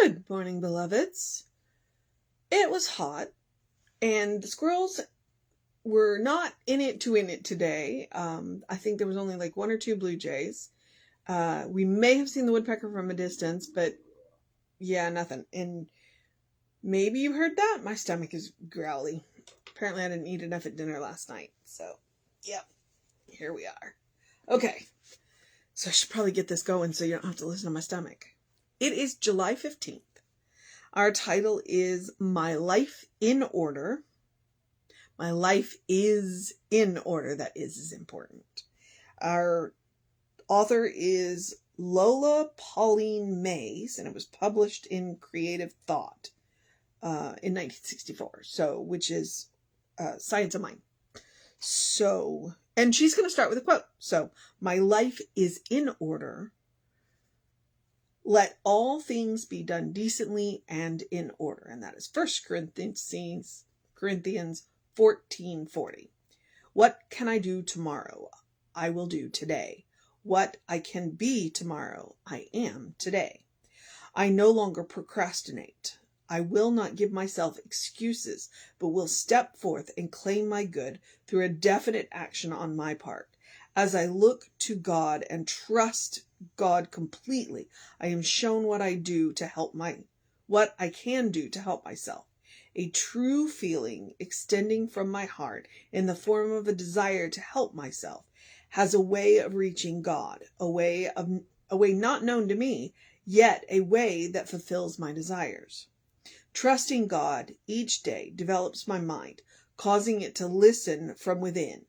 Good morning, beloveds. It was hot, and the squirrels were not in it today. I think there was only like one or two blue jays. We may have seen the woodpecker from a distance, but yeah, nothing. And maybe you heard that. My stomach is growly. Apparently I didn't eat enough at dinner last night. So, yep, here we are. Okay, so I should probably get this going so you don't have to listen to my stomach. It is July 15th. Our title is My Life in Order. My life is in order. That is important. Our author is Lola, Pauline Mays, and it was published in Creative Thought in 1964. So, which is Science of Mind. So, and she's going to start with a quote. So, my life is in order. Let all things be done decently and in order. And that is 1 Corinthians 14:40. What can I do tomorrow? I will do today. What I can be tomorrow, I am today. I no longer procrastinate. I will not give myself excuses, but will step forth and claim my good through a definite action on my part. As I look to God and trust God completely, I am shown what I can do to help myself. A true feeling extending from my heart in the form of a desire to help myself has a way of reaching God, a way not known to me, yet a way that fulfills my desires. Trusting God each day develops my mind, causing it to listen from within.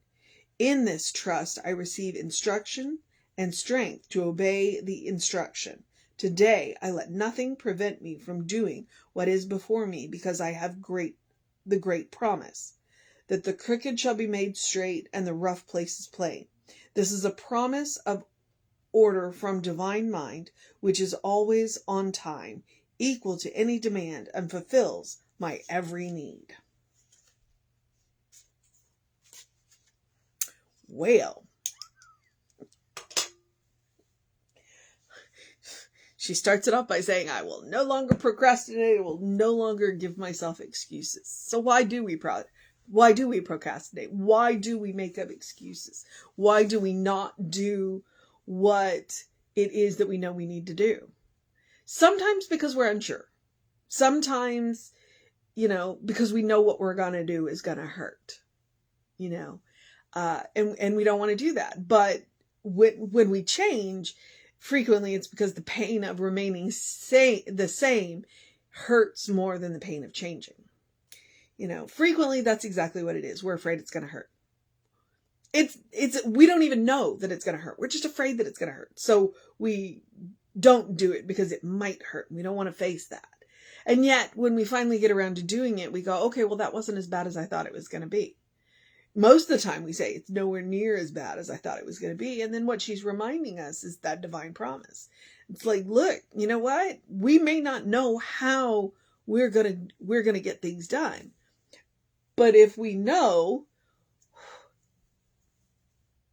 In this trust, I receive instruction and strength to obey the instruction. Today, I let nothing prevent me from doing what is before me because I have the great promise that the crooked shall be made straight and the rough places plain. This is a promise of order from divine mind, which is always on time, equal to any demand, and fulfills my every need. Well, she starts it off by saying, I will no longer procrastinate. I will no longer give myself excuses. So why do we procrastinate? Why do we make up excuses? Why do we not do what it is that we know we need to do? Sometimes because we're unsure. Sometimes, because we know what we're going to do is going to hurt, and we don't want to do that. But when we change, frequently it's because the pain of remaining the same hurts more than the pain of changing. Frequently that's exactly what it is. We're afraid it's going to hurt. We don't even know that it's going to hurt. We're just afraid that it's going to hurt. So we don't do it because it might hurt. We don't want to face that. And yet when we finally get around to doing it, we go, okay, well, that wasn't as bad as I thought it was going to be. Most of the time we say it's nowhere near as bad as I thought it was going to be. And then what she's reminding us is that divine promise. It's like, look, you know what? We may not know how we're going to get things done. But if we know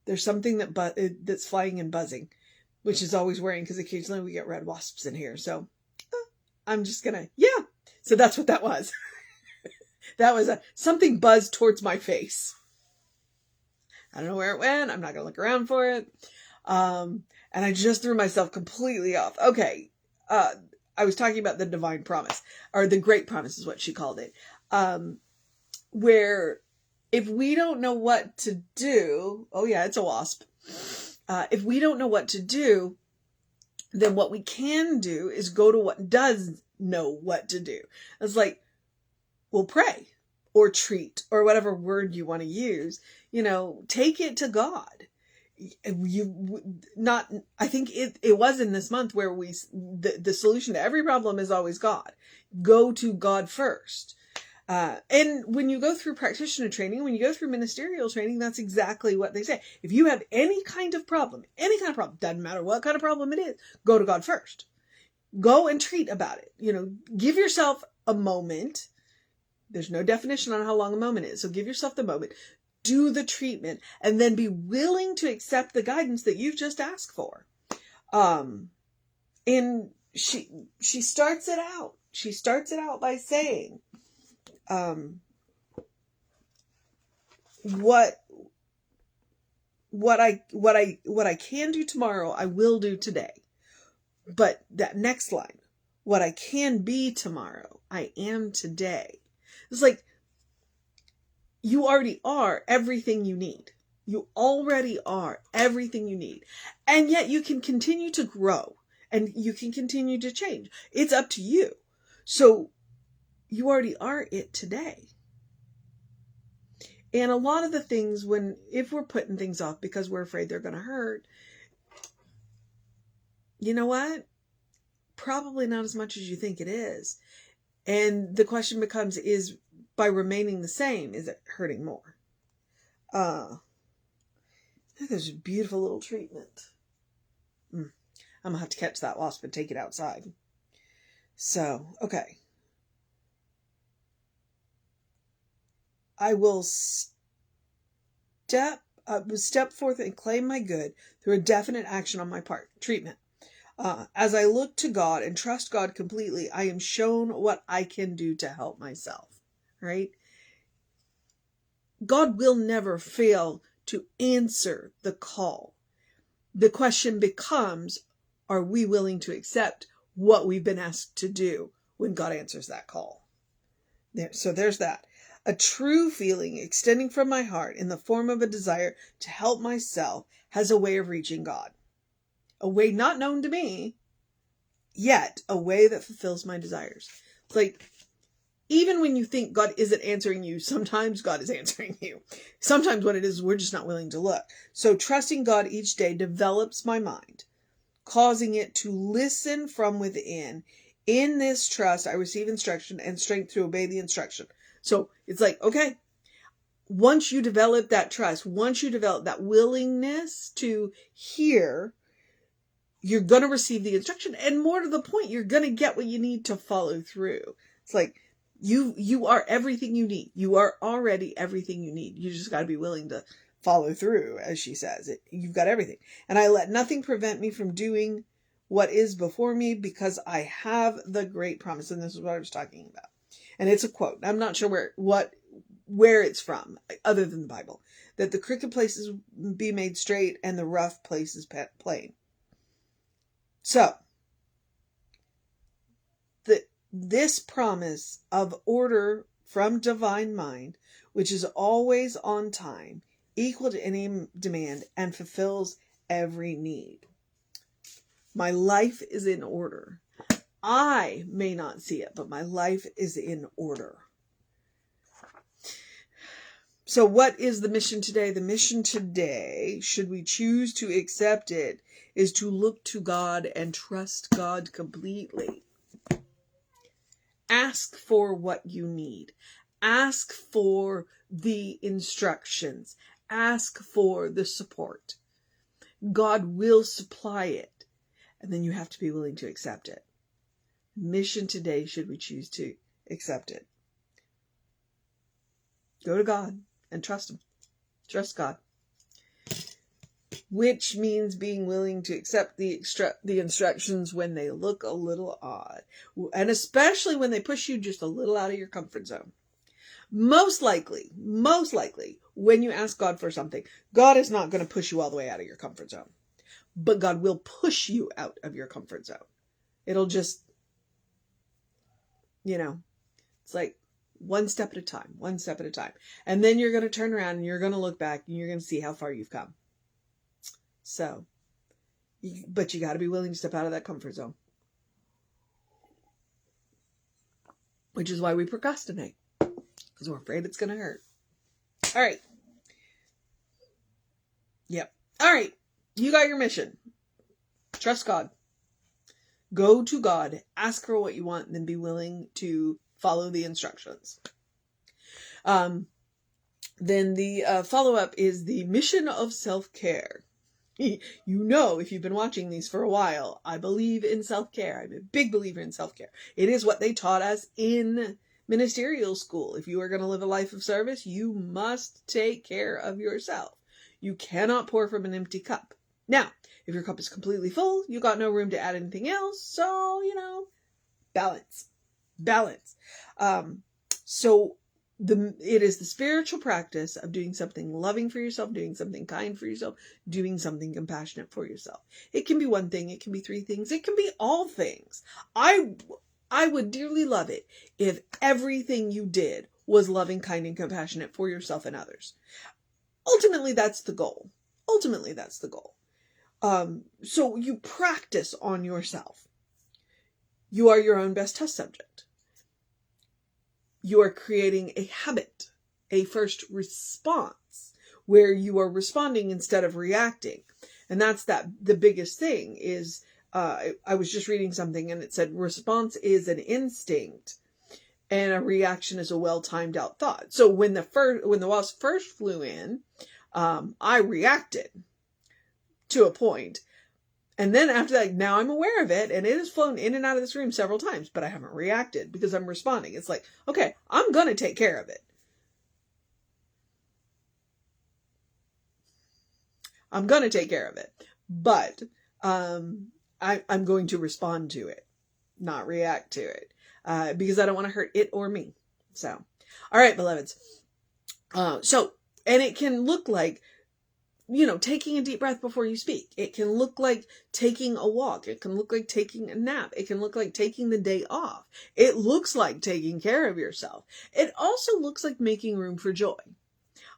there's something that's flying and buzzing, which is always worrying because occasionally we get red wasps in here. So I'm just going to, yeah. So that's what that was. That was something buzzed towards my face. I don't know where it went. I'm not going to look around for it. And I just threw myself completely off. Okay. I was talking about the divine promise, or the great promise is what she called it. Where if we don't know what to do, oh yeah, it's a wasp. If we don't know what to do, then what we can do is go to what does know what to do. It's like, we'll pray or treat or whatever word you want to use, take it to God. I think it was in this month where the solution to every problem is always God. Go to God first. And when you go through practitioner training, when you go through ministerial training, that's exactly what they say. If you have any kind of problem, doesn't matter what kind of problem it is, go to God first. Go and treat about it. Give yourself a moment. There's no definition on how long a moment is. So give yourself the moment, do the treatment, and then be willing to accept the guidance that you've just asked for. And she starts it out. She starts it out by saying, what I can do tomorrow, I will do today. But that next line, what I can be tomorrow, I am today. It's like, you already are everything you need. You already are everything you need. And yet you can continue to grow and you can continue to change. It's up to you. So you already are it today. And a lot of the things, if we're putting things off because we're afraid they're going to hurt, you know what? Probably not as much as you think it is. And the question becomes, is by remaining the same, is it hurting more? I think there's a beautiful little treatment. I'm going to have to catch that wasp and take it outside. So, okay. I will step forth and claim my good through a definite action on my part. Treatment. As I look to God and trust God completely, I am shown what I can do to help myself. Right? God will never fail to answer the call. The question becomes, are we willing to accept what we've been asked to do when God answers that call? So there's that. A true feeling extending from my heart in the form of a desire to help myself has a way of reaching God. A way not known to me, yet a way that fulfills my desires. It's like, even when you think God isn't answering you, sometimes God is answering you. Sometimes what it is, we're just not willing to look. So trusting God each day develops my mind, causing it to listen from within. In this trust, I receive instruction and strength to obey the instruction. So it's like, okay, once you develop that trust, once you develop that willingness to hear, you're going to receive the instruction. And more to the point, you're going to get what you need to follow through. It's like, you are everything you need. You are already everything you need. You just got to be willing to follow through, as she says. You've got everything. And I let nothing prevent me from doing what is before me because I have the great promise. And this is what I was talking about. And it's a quote. I'm not sure where it's from, other than the Bible. That the crooked places be made straight and the rough places plain. So, this promise of order from divine mind, which is always on time, equal to any demand, and fulfills every need. My life is in order. I may not see it, but my life is in order. So what is the mission today? The mission today, should we choose to accept it, is to look to God and trust God completely. Ask for what you need. Ask for the instructions. Ask for the support. God will supply it. And then you have to be willing to accept it. Mission today, should we choose to accept it. Go to God and trust Him. Trust God. Which means being willing to accept the instructions when they look a little odd. And especially when they push you just a little out of your comfort zone. Most likely, when you ask God for something, God is not going to push you all the way out of your comfort zone. But God will push you out of your comfort zone. It'll just, it's like one step at a time. And then you're going to turn around and you're going to look back and you're going to see how far you've come. So, but you got to be willing to step out of that comfort zone. Which is why we procrastinate. Because we're afraid it's going to hurt. All right. Yep. All right. You got your mission. Trust God. Go to God. Ask for what you want. And then be willing to follow the instructions. Then the follow-up is the mission of self-care. If you've been watching these for a while, I believe in self-care. I'm a big believer in self-care. It is what they taught us in ministerial school. If you are going to live a life of service, you must take care of yourself. You cannot pour from an empty cup. Now, if your cup is completely full, you got no room to add anything else. So, balance. Balance. So it is the spiritual practice of doing something loving for yourself, doing something kind for yourself, doing something compassionate for yourself. It can be one thing, it can be three things, it can be all things. I would dearly love it if everything you did was loving, kind, and compassionate for yourself and others. Ultimately, that's the goal. So you practice on yourself. You are your own best test subject. You are creating a habit, a first response, where you are responding instead of reacting. And that's the biggest thing is, I was just reading something and it said response is an instinct and a reaction is a well-timed out thought. So when the wasp first flew in, I reacted to a point. And then after that, now I'm aware of it, and it has flown in and out of this room several times, but I haven't reacted because I'm responding. It's like, okay, I'm going to take care of it. I'm going to take care of it, but I'm going to respond to it, not react to it, because I don't want to hurt it or me. So, all right, beloveds. And it can look like, taking a deep breath before you speak. It can look like taking a walk. It can look like taking a nap. It can look like taking the day off. It looks like taking care of yourself. It also looks like making room for joy.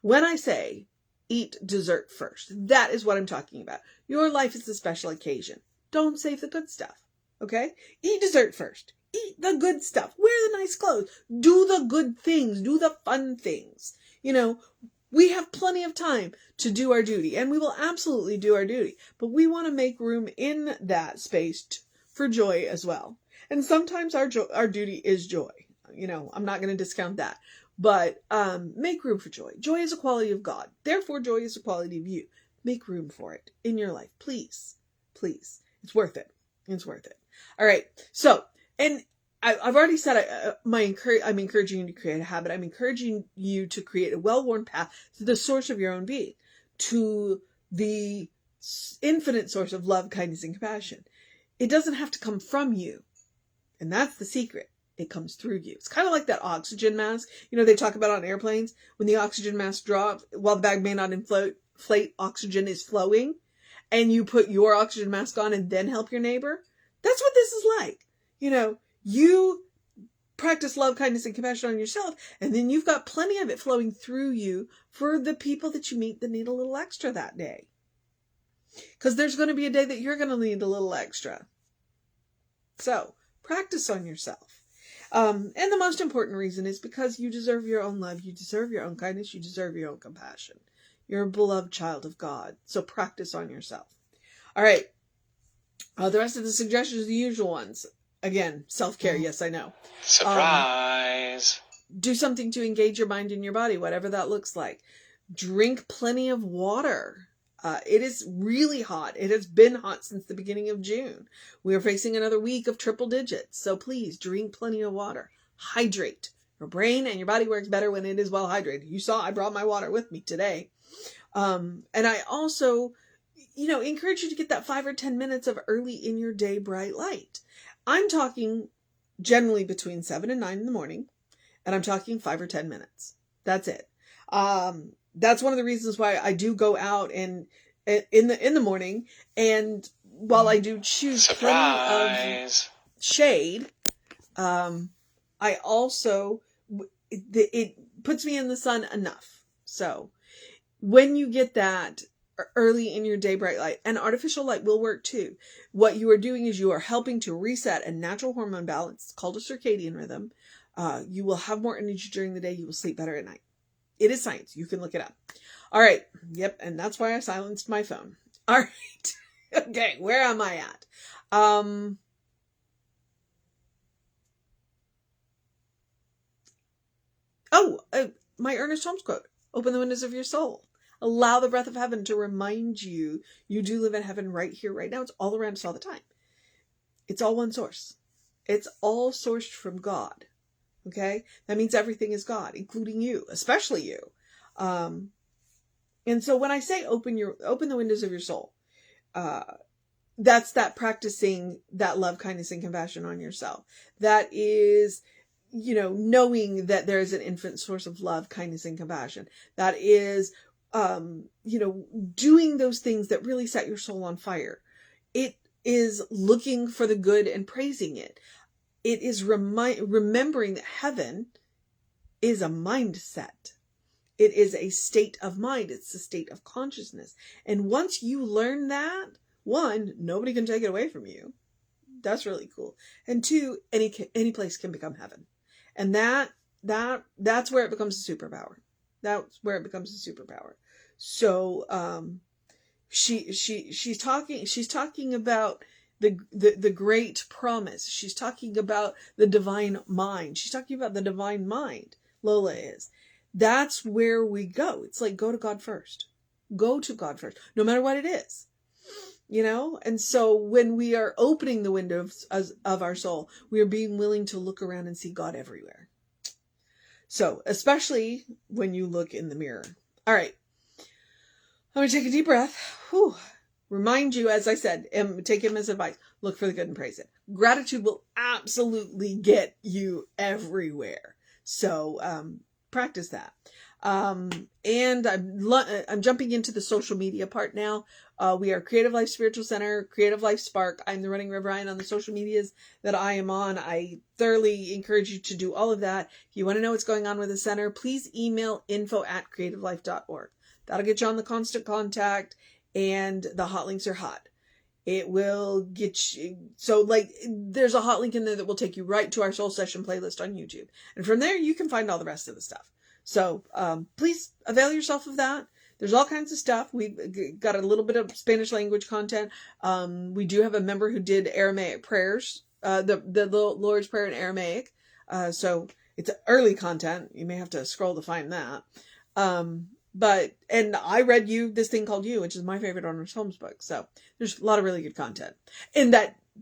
When I say eat dessert first, that is what I'm talking about. Your life is a special occasion. Don't save the good stuff. Okay? Eat dessert first. Eat the good stuff. Wear the nice clothes. Do the good things. Do the fun things. We have plenty of time to do our duty, and we will absolutely do our duty, but we want to make room in that space for joy as well. And sometimes our duty is joy. I'm not going to discount that, but make room for joy. Joy is a quality of God. Therefore, joy is a quality of you. Make room for it in your life. Please. Please. It's worth it. It's worth it. All right. So, and I've already said I'm encouraging you to create a habit. I'm encouraging you to create a well-worn path to the source of your own being, to the infinite source of love, kindness, and compassion. It doesn't have to come from you. And that's the secret. It comes through you. It's kind of like that oxygen mask. They talk about on airplanes, when the oxygen mask drops, while the bag may not inflate, oxygen is flowing, and you put your oxygen mask on and then help your neighbor. That's what this is like. You practice love, kindness, and compassion on yourself, and then you've got plenty of it flowing through you for the people that you meet that need a little extra that day. Because there's going to be a day that you're going to need a little extra. So, practice on yourself. And the most important reason is because you deserve your own love, you deserve your own kindness, you deserve your own compassion. You're a beloved child of God. So, practice on yourself. All right. The rest of the suggestions are the usual ones. Again, self-care, yes, I know. Surprise! Do something to engage your mind and your body, whatever that looks like. Drink plenty of water. It is really hot. It has been hot since the beginning of June. We are facing another week of triple digits. So please drink plenty of water. Hydrate. Your brain and your body works better when it is well hydrated. You saw I brought my water with me today. And I also, encourage you to get that 5 or 10 minutes of early in your day bright light. I'm talking generally between 7 and 9 in the morning, and I'm talking 5 or 10 minutes. That's it. That's one of the reasons why I do go out and in the morning, and while I do choose plenty of shade, I also, it puts me in the sun enough. So when you get that early in your day bright light, and artificial light will work too. What you are doing is you are helping to reset a natural hormone balance. It's called a circadian rhythm. You will have more energy during the day. You will sleep better at night. It is science. You can look it up. All right. Yep. And that's why I silenced my phone. All right. Okay. Where am I at? My Ernest Holmes quote. Open the windows of your soul. Allow the breath of heaven to remind you do live in heaven right here, right now. It's all around us all the time. It's all one source. It's all sourced from God. Okay? That means everything is God, including you, especially you. And so when I say open the windows of your soul, That's that practicing that love, kindness, and compassion on yourself. That is, knowing that there is an infinite source of love, kindness, and compassion. That is, doing those things that really set your soul on fire. It is looking for the good and praising it. It is remembering that heaven is a mindset. It is a state of mind. It's a state of consciousness. And once you learn that, one, nobody can take it away from you. That's really cool. And two, any place can become heaven. And that's where it becomes a superpower. That's where it becomes a superpower. So, she's talking about the great promise. She's talking about the divine mind. She's talking about the divine mind. Lola is. That's where we go. It's like, go to God first. Go to God first, no matter what it is. And so when we are opening the windows of our soul, we are being willing to look around and see God everywhere. So, especially when you look in the mirror. All right. I'm going to take a deep breath. Whew. Remind you, as I said, take him as advice. Look for the good and praise it. Gratitude will absolutely get you everywhere. So, practice that. And I'm jumping into the social media part now. We are Creative Life Spiritual Center, Creative Life Spark. I'm the running Rev Ryan on the social medias that I am on. I thoroughly encourage you to do all of that. If you want to know what's going on with the center, please email info@creativelife.org. That'll get you on the constant contact, and the hot links are hot. It will get you. So there's a hot link in there that will take you right to our Soul Session playlist on YouTube. And from there, you can find all the rest of the stuff. So, please avail yourself of that. There's all kinds of stuff. We've got a little bit of Spanish language content. We do have a member who did Aramaic prayers, the Lord's Prayer in Aramaic. So it's early content. You may have to scroll to find that. And I read this thing called You, which is my favorite Ernest Holmes book. So there's a lot of really good content. And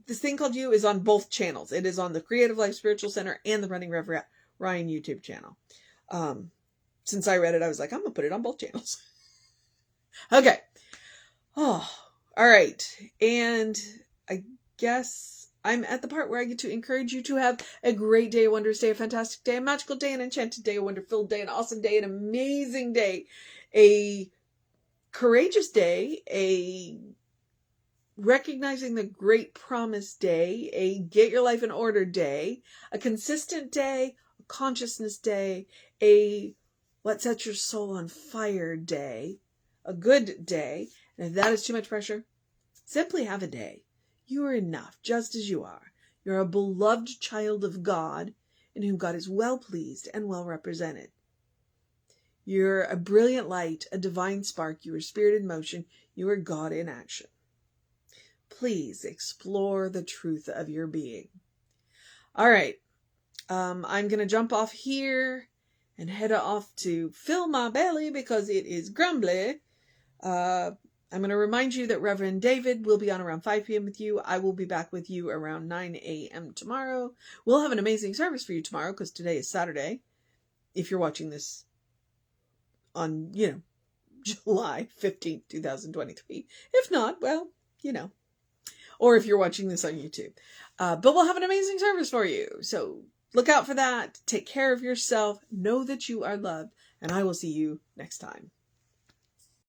this thing called You is on both channels. It is on the Creative Life Spiritual Center and the Running Rev Ryan YouTube channel. Since I read it, I was like, I'm going to put it on both channels. Okay. Oh, all right. And I guess I'm at the part where I get to encourage you to have a great day, a wondrous day, a fantastic day, a magical day, an enchanted day, a wonderful day, an awesome day, an amazing day, a courageous day, a recognizing the great promise day, a get your life in order day, a consistent day, a consciousness day, a what sets your soul on fire day, a good day. And if that is too much pressure, simply have a day. You are enough just as you are. You're a beloved child of God in whom God is well pleased and well represented. You're a brilliant light, a divine spark. You are spirit in motion. You are God in action. Please explore the truth of your being. All right. I'm going to jump off here and head off to fill my belly because it is grumbly. I'm going to remind you that Reverend David will be on around 5 p.m. with you. I will be back with you around 9 a.m. tomorrow. We'll have an amazing service for you tomorrow because today is Saturday. If you're watching this on, July 15th, 2023. If not, well, or if you're watching this on YouTube. But we'll have an amazing service for you. So look out for that. Take care of yourself. Know that you are loved. And I will see you next time.